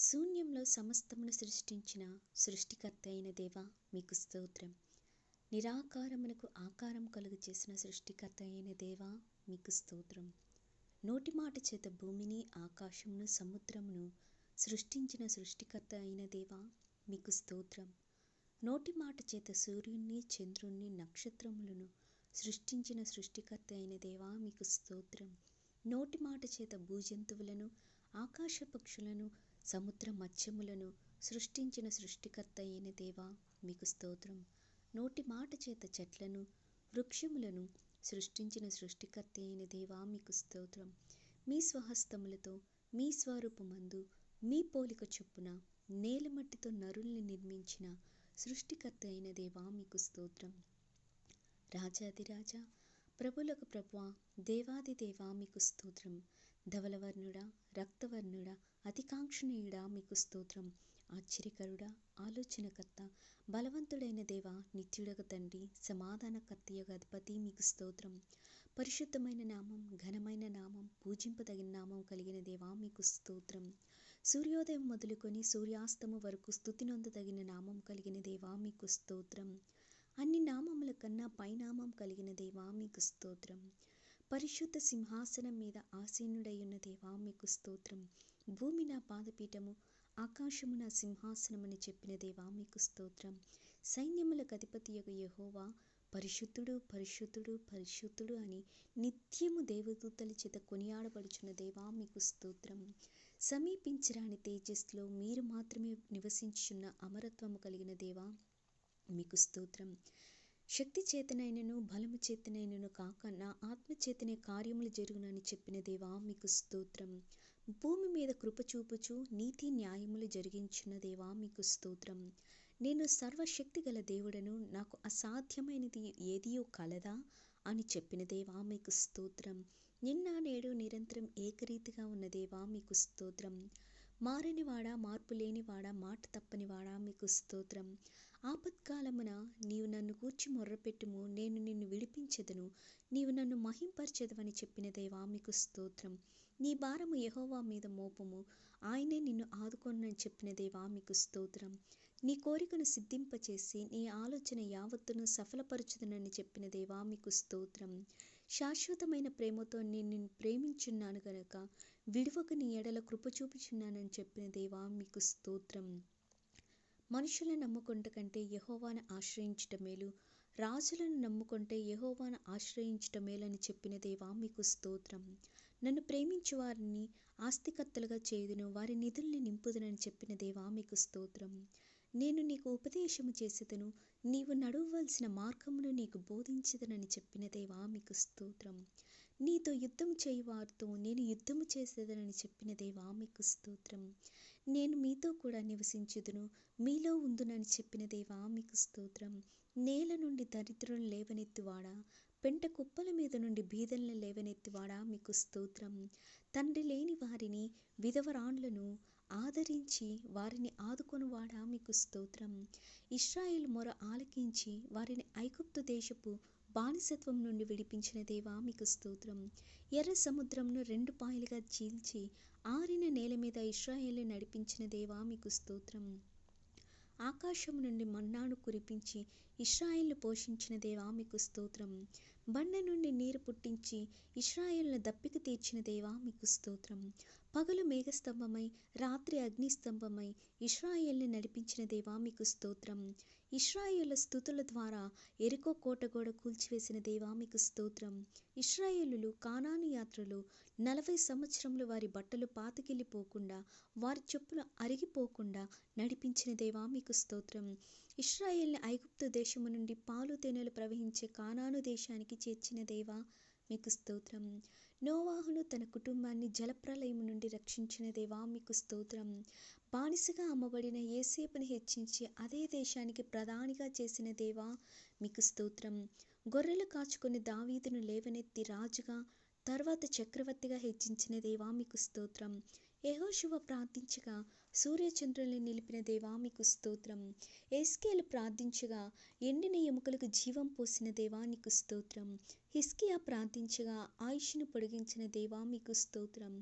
శూన్యంలో సమస్తమును సృష్టించిన సృష్టికర్త అయిన దేవా మీకు స్తోత్రం. నిరాకారమునకు ఆకారం కలుగు చేసిన సృష్టికర్త అయిన దేవా మీకు స్తోత్రం. నోటి మాట చేత భూమిని, ఆకాశమును, సముద్రమును సృష్టించిన సృష్టికర్త అయిన దేవా మీకు స్తోత్రం. నోటి మాట చేత సూర్యుణ్ణి, చంద్రుణ్ణి, నక్షత్రములను సృష్టించిన సృష్టికర్త అయిన దేవా మీకు స్తోత్రం. నోటి మాట చేత భూజంతువులను, ఆకాశ పక్షులను, సముద్ర మత్స్యములను సృష్టించిన సృష్టికర్త అయిన దేవా మీకు స్తోత్రం. నోటి మాట చేత చెట్లను, వృక్షములను సృష్టించిన సృష్టికర్త అయిన దేవా మీకు స్తోత్రం. మీ స్వహస్తములతో మీ స్వరూపమందు మీ పోలిక చొప్పున నేలమట్టితో నరుల్ని నిర్మించిన సృష్టికర్త అయిన దేవా మీకు స్తోత్రం. రాజాదిరాజా, ప్రభులకు ప్రభువా, దేవాది దేవా మీకు స్తోత్రం. ధవలవర్ణుడా, రక్తవర్ణుడా, అతికాంక్షణీయుడా మీకు స్తోత్రం. ఆశ్చర్యకరుడా, ఆలోచనకర్త, బలవంతుడైన దేవా, నిత్యుడగ తండ్రి, సమాధానకర్తయగ అధిపతి మీకు స్తోత్రం. పరిశుద్ధమైన నామం, ఘనమైన నామం, పూజింపదగిన నామం కలిగిన దేవా మీకు స్తోత్రం. సూర్యోదయం మొదలుకొని సూర్యాస్తము వరకు స్తుతి నొందదగిన నామం కలిగిన దేవా మీకు స్తోత్రం. అన్ని నామముల కన్నా పైనామం కలిగిన దేవా మీకు స్తోత్రం. పరిశుద్ధ సింహాసనం మీద ఆసీనుడయ్యున్న దేవా మీకు స్తోత్రం. భూమి నా పాదపీఠము, ఆకాశము నా సింహాసనమని చెప్పిన దేవా మీకు స్తోత్రం. సైన్యములకు అధిపతియగు యెహోవా పరిశుద్ధుడు, పరిశుద్ధుడు, పరిశుద్ధుడు అని నిత్యము దేవదూతల చేత కొనియాడబడుచున్న దేవా మీకు స్తోత్రం. సమీపించరాని తేజస్సులో మీరు మాత్రమే నివసించుచున్న అమరత్వము కలిగిన దేవా మీకు స్తోత్రం. శక్తి చేతనైనను బలము చేతనైనను కాక నా ఆత్మ చేతనే కార్యములు జరుగునని చెప్పిన దేవా మీకు స్తోత్రం. భూమి మీద కృప చూపుచు నీతి న్యాయములు జరిగించిన దేవా మీకు స్తోత్రం. నేను సర్వశక్తి గల దేవుడను, నాకు అసాధ్యమైనది ఏదియో కలదా అని చెప్పిన దేవా మీకు స్తోత్రం. నిన్న నేడు నిరంతరం ఏకరీతిగా ఉన్న దేవా మీకు స్తోత్రం. మారనివాడా, మార్పు లేనివాడా, మాట తప్పనివాడా మీకు స్తోత్రం. ఆపత్కాలమున నీవు నన్ను గూర్చి మొర్రపెట్టుము, నేను నిన్ను విడిపించెదను, నీవు నన్ను మహింపరచెదవని చెప్పిన దేవా మీకు స్తోత్రం. నీ భారము యెహోవా మీద మోపము, ఆయనే నిన్ను ఆదుకొనని చెప్పిన దేవా మీకు స్తోత్రం. నీ కోరికను సిద్ధింపచేసి నీ ఆలోచన యావత్తును సఫలపరచుదనని చెప్పిన దేవా మీకు స్తోత్రం. శాశ్వతమైన ప్రేమతో నేను నిన్ను ప్రేమించున్నాను గనక విడువక నీ ఎడల కృప చూపుచున్నానని చెప్పిన దేవా మీకు స్తోత్రం. మనుషులను నమ్ముకొంట కంటే యెహోవాను ఆశ్రయించుట మేలు, రాజులను నమ్ముకొంటే యెహోవాను ఆశ్రయించుట మేలని చెప్పిన దేవా మీకు స్తోత్రం. నన్ను ప్రేమించు వారిని ఆస్తికర్తలుగా చేయుదును, వారి నిధుల్ని నింపుదునని చెప్పిన దేవా మీకు స్తోత్రం. నేను నీకు ఉపదేశము చేసేదను, నీవు నడవవలసిన మార్గమును నీకు బోధించదనని చెప్పిన దేవా మీకు స్తోత్రం. నీతో యుద్ధము చేయువారితో నేను యుద్ధము చేసేదనని చెప్పిన దేవా మీకు స్తోత్రం. నేను మీతో కూడా నివసించుదును, మీలో ఉందునని చెప్పిన దేవా మీకు స్తోత్రం. నేల నుండి దరిద్రులను లేవనెత్తువాడా, పెంట కుప్పల మీద నుండి బీదలను లేవనెత్తువాడా మీకు స్తోత్రం. తండ్రి లేని వారిని, విధవరాండ్లను ఆదరించి వారిని ఆదుకొనువాడా మీకు స్తోత్రం. ఇశ్రాయేలు మొర ఆలకించి వారిని ఐగుప్తు దేశపు బానిసత్వం నుండి విడిపించిన దేవా మీకు స్తోత్రం. ఎర్ర సముద్రంను 2 పాయలుగా చీల్చి ఆరిన నేల మీద ఇశ్రాయేలు నడిపించిన దేవా మీకు స్తోత్రం. ఆకాశం నుండి మన్నాను కురిపించి ఇశ్రాయేలును పోషించిన దేవా మీకు స్తోత్రం. బండ నుండి నీరు పుట్టించి ఇశ్రాయేలును దప్పిక తీర్చిన దేవా మీకు స్తోత్రం. పగలు మేఘస్తంభమై రాత్రి అగ్నిస్తంభమై ఇశ్రాయేలును నడిపించిన దేవా మీకు స్తోత్రం. ఇశ్రాయేలు స్తుతుల ద్వారా ఎరికో కోటగోడ కూల్చివేసిన దేవా మీకు స్తోత్రం. ఇశ్రాయేలులు కానాను యాత్రలో 40 సంవత్సరములు వారి బట్టలు పాతకిల్లిపోకుండా, వారి చెప్పులు అరిగిపోకుండా నడిపించిన దేవా మీకు స్తోత్రం. ఇశ్రాయేలుని ఐగుప్తు దేశము నుండి పాలు తేనెలు ప్రవహించే కానాను దేశానికి చేర్చిన దేవా మీకు స్తోత్రం. నోవాహును తన కుటుంబాన్ని జలప్రలయము నుండి రక్షించిన దేవా మీకు స్తోత్రం. బానిసగా అమ్మబడిన యేసేపుని హెచ్చించి అదే దేశానికి ప్రధానిగా చేసిన దేవా మీకు స్తోత్రం. గొర్రెలు కాచుకొని దావీదును లేవనెత్తి రాజుగా, తర్వాత చక్రవర్తిగా హెచ్చించిన దేవా మీకు స్తోత్రం. యెహోషువ ప్రార్థించగా సూర్యచంద్రుల్ని నిలిపిన దేవా మీకు స్తోత్రం. ఎస్కేలు ప్రార్థించగా ఎండిన ఎముకలకు జీవం పోసిన దేవా నీకు స్తోత్రం. హిజ్కియా ప్రార్థించగా ఆయుష్ను పొడిగించిన దేవా మీకు స్తోత్రం.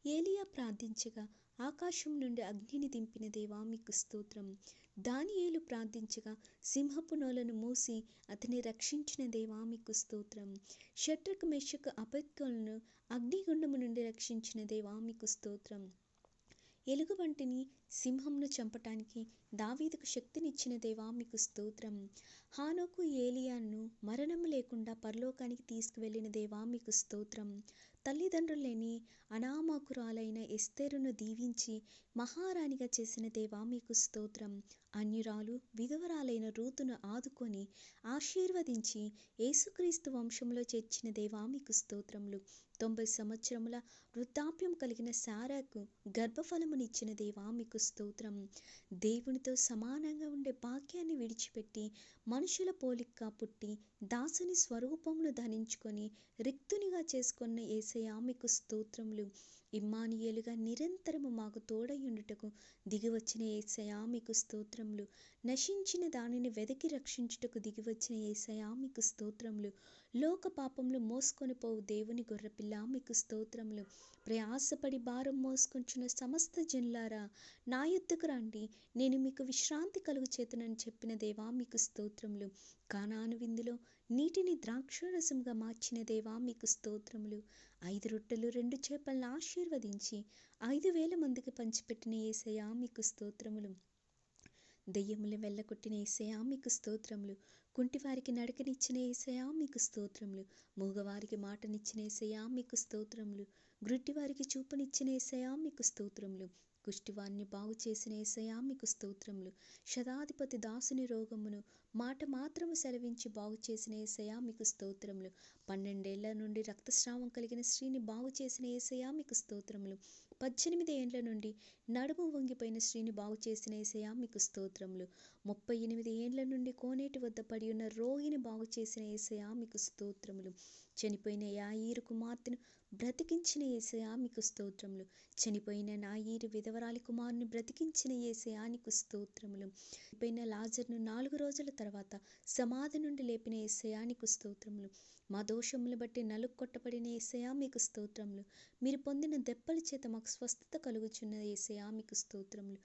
ఏలియా ప్రార్థించగా ఆకాశం నుండి అగ్నిని దింపిన దేవా మీకు స్తోత్రం. దానియేలు ప్రార్థించగా సింహపు నోలను మూసి అతన్ని రక్షించిన దేవా మీకు స్తోత్రం. షడ్రకు మెషకు అబేద్నెగోలను అగ్నిగుండము నుండి రక్షించిన దేవా మీకు స్తోత్రం. ఎలుగుబంటిని సింహంను చంపటానికి దావీదుకు శక్తినిచ్చిన దేవా మీకు స్తోత్రం. హానోకు ఏలియాను మరణము లేకుండా పరలోకానికి తీసుకువెళ్ళిన దేవా మీకు స్తోత్రం. తల్లిదండ్రులు లేని అనామకురాలైన ఎస్తేరును దీవించి మహారాణిగా చేసిన దేవా మీకు స్తోత్రం. అన్యురాలు విధవరాలైన రూతును ఆదుకొని ఆశీర్వదించి యేసుక్రీస్తు వంశంలో చేర్చిన దేవా మీకు స్తోత్రములు. 90 సంవత్సరముల వృద్ధాప్యం కలిగిన శారాకు గర్భఫలమునిచ్చిన దేవా మీకు స్తోత్రం. దేవునితో సమానంగా ఉండే భాగ్యాన్ని విడిచిపెట్టి మనుషుల పోలికగా పుట్టి దాసుని స్వరూపమును ధరించుకొని రిక్తునిగా చేసుకున్న యేసయ్యా మీకు స్తోత్రములు. ఇమ్మానుయేలుగా నిరంతరము మాకు తోడయుండుటకు దిగివచ్చిన యేసయ్యా మీకు స్తోత్రములు. నశించిన దానిని వెదకి రక్షించుటకు దిగివచ్చిన యేసయ్యా మీకు స్తోత్రములు. లోక పాపములు మోసుకొని పోవు దేవుని గొర్రెపిల్ల మీకు స్తోత్రములు. ప్రయాసపడి భారం మోసుకొంచున్న సమస్త జనులారా నా యొద్దకు రండి, నేను మీకు విశ్రాంతి కలుగు చేతునని చెప్పిన దేవా మీకు స్తోత్రములు. కానాను విందులో నీటిని ద్రాక్షారసంగా మార్చిన దేవా మీకు స్తోత్రములు. 5 రొట్టెలు 2 చేపలను ఆశీర్వదించి 5,000 మందికి పంచిపెట్టిన యేసయ్యా మీకు స్తోత్రములు. దెయ్యములు వెళ్ళగొట్టిన యేసయ్యా మీకు స్తోత్రములు. కుంటివారికి నడకనిచ్చిన యేసయ్యా మీకు స్తోత్రములు. మూగవారికి మాటనిచ్చిన యేసయ్యా మీకు స్తోత్రములు. గ్రుడ్డివారికి చూపునిచ్చిన యేసయ్యా మీకు స్తోత్రములు. కుష్టివారిని బాగు చేసిన యేసయ్యా మీకు స్తోత్రములు. శతాధిపతి దాసుని రోగమును మాట మాత్రము సెలవించి బాగు చేసిన యేసయ్యా మీకు స్తోత్రములు. 12 ఏళ్ల నుండి రక్తస్రావం కలిగిన స్త్రీని బాగు చేసిన యేసయ్యా మీకు స్తోత్రములు. 18 ఏండ్ల నుండి నడుము వంగిపోయిన స్త్రీని బాగు చేసిన యేసయ్యా మీకు స్తోత్రములు. 38 ఏండ్ల నుండి కోనేటి వద్ద పడి ఉన్న రోగిని బాగు చేసిన యేసయ్యా మీకు స్తోత్రములు. చనిపోయిన యాయీరు కుమార్తెను బ్రతికించిన యేసయ్యా మీకు స్తోత్రములు. చనిపోయిన నాయీరు విధవరాలి కుమారుని బ్రతికించిన యేసయ్యా నీకు స్తోత్రములు. చనిపోయిన లాజరును 4 రోజుల తర్వాత సమాధి నుండి లేపిన యేసయ్యా నీకు స్తోత్రములు. మా దోషములు బట్టి నలుగొట్టబడిన యేసయ్యా మీకు స్తోత్రములు. మీరు పొందిన దెబ్బల చేత మాకు స్వస్థత కలుగుచున్న యేసయ్యా మీకు స్తోత్రములు.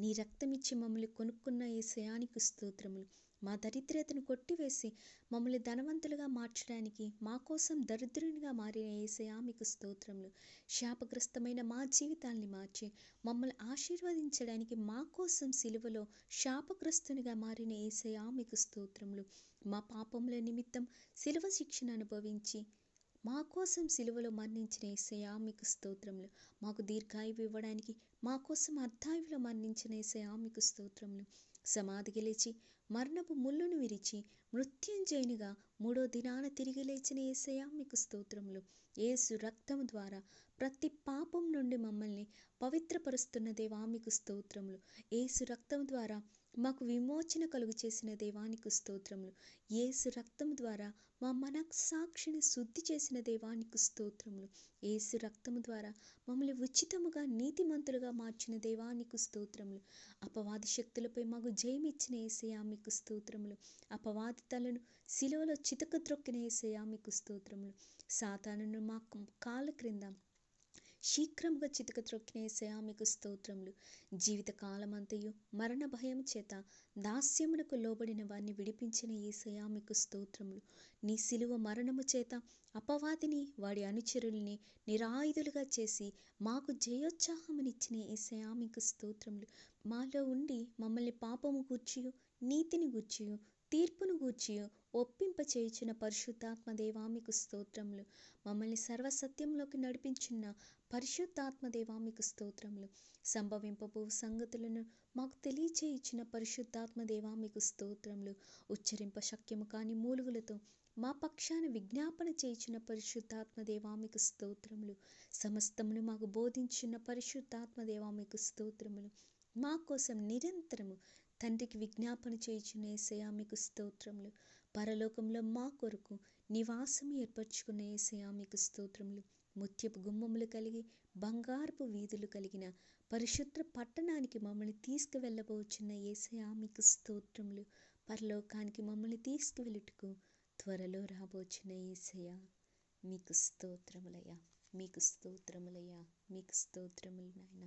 నీ రక్తమిచ్చి మమ్మల్ని కొనుక్కున్న యేసయ్యా నీకు స్తోత్రములు. మా దరిద్రతను కొట్టివేసి మమ్మల్ని ధనవంతులుగా మార్చడానికి మా కోసం దరిద్రునిగా మారిన యేసయ్యా మీకు స్తోత్రములు. శాపగ్రస్తమైన మా జీవితాల్ని మార్చి మమ్మల్ని ఆశీర్వదించడానికి మా కోసం సిలువలో శాపగ్రస్తునిగా మారిన యేసయ్యా మీకు స్తోత్రములు. మా పాపముల నిమిత్తం సిలువ శిక్షను అనుభవించి మా కోసం సిలువలో మరణించిన యేసయ్యా మీకు స్తోత్రములు. మాకు దీర్ఘాయువు ఇవ్వడానికి మా కోసం అర్ధాయువులో మరణించిన యేసయ్యా మీకు స్తోత్రములు. సమాధి గెలిచి మరణపు ముళ్ళును విరిచి మృత్యుంజయునిగా 3వ దినాన తిరిగి లేచిన యేసయ్యా మీకు స్తోత్రములు. యేసు రక్తము ద్వారా ప్రతి పాపం నుండి మమ్మల్ని పవిత్రపరుస్తున్న దేవా మీకు స్తోత్రములు. యేసు రక్తం ద్వారా మాకు విమోచన కలుగు చేసిన దేవానికి స్తోత్రములు. యేసు రక్తం ద్వారా మా మనస్సాక్షిని శుద్ధి చేసిన దేవానికి స్తోత్రములు. యేసు రక్తము ద్వారా మమ్మల్ని ఉచితముగా నీతిమంతులుగా మార్చిన దేవానికి స్తోత్రములు. అపవాది శక్తులపై మాకు జయమిచ్చిన యేసయ్యా మీకు స్తోత్రములు. అపవాది తలను శిలువలో చితకద్రొక్కిన యేసయ్యా మీకు స్తోత్రములు. సాతానును మా కాళ్ళ క్రింద శీఘ్రముగా చితక త్రొక్కిన యేసయ్యా మీకు స్తోత్రములు. జీవితకాలమంతయు మరణ భయం చేత దాస్యమునకు లోబడిన వారిని విడిపించిన యేసయ్యా మీకు స్తోత్రములు. నీ సిలువ మరణము చేత అపవాదిని వాడి అనుచరుల్ని నిరాయుధులుగా చేసి మాకు జయోత్సాహమునిచ్చిన యేసయ్యా మీకు స్తోత్రములు. మాలో ఉండి మమ్మల్ని పాపము గూర్చియు నీతిని గూర్చియు తీర్పును గూర్చియు ఒప్పింపచేయుచున్న పరిశుద్ధాత్మ దేవా మీకు స్తోత్రములు. మమ్మల్ని సర్వసత్యంలోకి నడిపించున్న పరిశుద్ధాత్మ దేవా మీకు స్తోత్రములు. సంభవింపబో సంగతులను మాకు తెలియచేయుచున్న పరిశుద్ధాత్మ దేవా మీకు స్తోత్రములు. ఉచ్చరింప శక్యము కాని మూలుగులతో మా పక్షాన విజ్ఞాపన చేయుచున్న పరిశుద్ధాత్మ దేవా మీకు స్తోత్రములు. సమస్తమును మాకు బోధించున్న పరిశుద్ధాత్మ దేవా మీకు స్తోత్రములు. మా కోసం నిరంతరము తండ్రికి విజ్ఞాపన చేయుచున్న యేసయ్యా మీకు స్తోత్రములు. పరలోకంలో మా కొరకు నివాసము ఏర్పరచుకున్న యేసయ్యా మీకు స్తోత్రములు. ముత్యపు గుమ్మములు కలిగి బంగారపు వీధులు కలిగిన పరిశుద్ధ పట్టణానికి మమ్మల్ని తీసుకువెళ్ళబోచున్న యేసయ్యా మీకు స్తోత్రములు. పరలోకానికి మమ్మల్ని తీసుకువెళ్ళుటకు త్వరలో రాబోచున్న యేసయ్యా మీకు స్తోత్రములయ్యా. మీకు స్తోత్రములయ్యా, మీకు స్తోత్రములు నాయన.